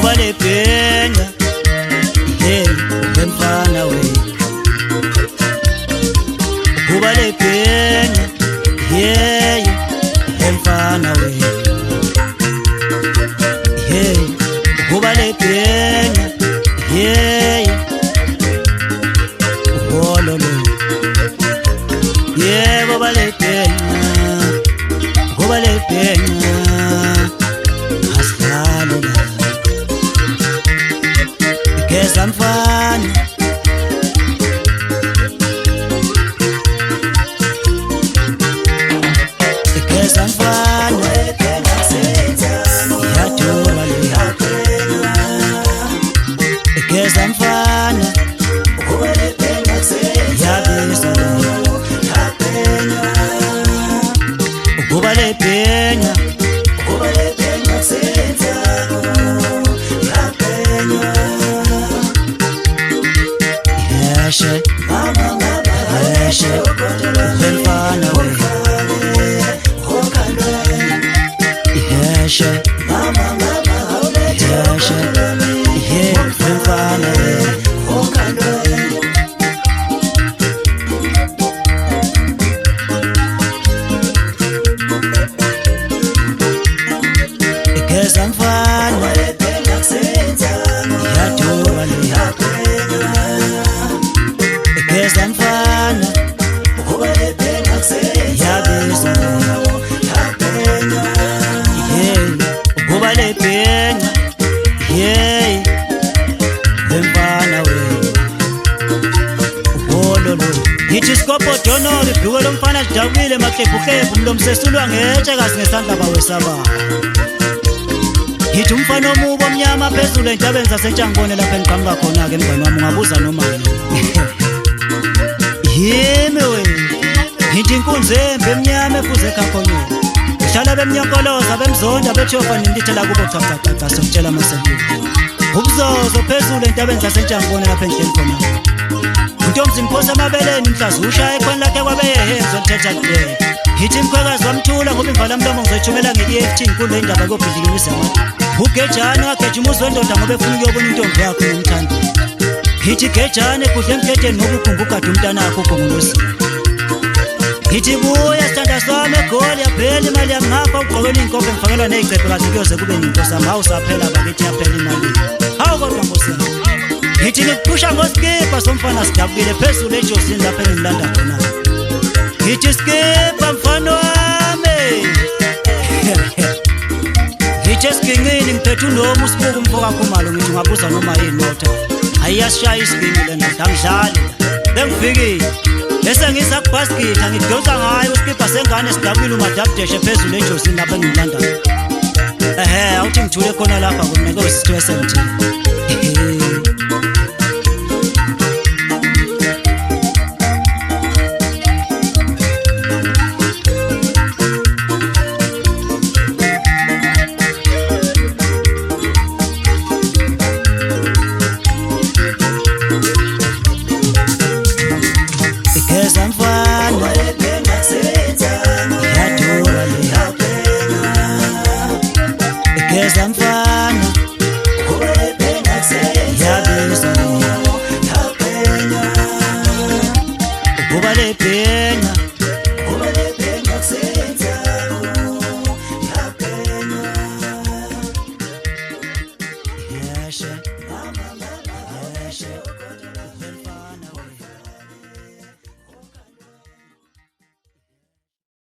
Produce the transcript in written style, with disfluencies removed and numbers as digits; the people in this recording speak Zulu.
kuba lebhenga hey emfana we kuba lebhenga hey emfana we hey kuba lebhenga hey wololo yeah kuba lebhenga aslalo geza mfana geza mfana yadura geza mfana yabisa kuba lebhenga yeshe yeshe emfana we yeshe yeshe emfana we geza mfana yadura geza mfana yabisa kuba lebhenga hey emfana we wololo yithi sikophodono libhuke lomfana lidabukile maklebhuklebhu mlomsesulwa ngetshe kazi ngesandla bawesaba yithi umfana omubo omnyama phezulu entabeni zasentshangone lapha engiqhamuka khona-ke mngani wami ungabuza noma yimi we yithi inkunzi embi emnyama efuze ekhakhonyeni ihlala bemnyonkoloza bemzonda bethofa nindithela kubo chachachacha sokutshela amasempilo ubuzozo phezulu entabeni zasentshangone lapha endleni khona untomzi mphosa amabeleni mhlazi ushaya ekhoni lakhe kwabeyehenzo lithetha kudela yithi mkhwekazi wamthula ngoba imvala mlomo ngizoyithumela nge-EFT nkulu indaba kobhidlikimisa amade ugejane wageja umuzi wendoda ngoba efuna ukuyobona intombi yakho nomthando yithi gejane kudla emkheteni ngoba ukhumba ugade umntanakho ugongolosini yithi buya sithanda sami egoli yaphela imali yami ngapha ugqokela iy'nkobe ngifakelwa ney'cephe kahle kuyoze kube nginkosi yami hawu saphela bakithi yaphela imali hawu kodwa nkosi yami yithi ngikuphusha ngosikipha somfana sidabukile phezulu ejozini lapha engilanda khona yithi skipha mfana wami yithi esigingini ngiphethe unoma usibuka umfoka khumalo ngithi ungabuza noma yini nota ayiyasishaya isigingi le ndoda angidlali bengifikile bese ngisa kubhasikitha ngidonsa ngayo usikipha sengane sidabukile umadabudeshe phezulu ejozini lapha engilanda awuthi ngithule khona lapha kuneke usithiwe semthini geza mfana yadura geza mfana yabisa kuba lebhenga yeshe yeshe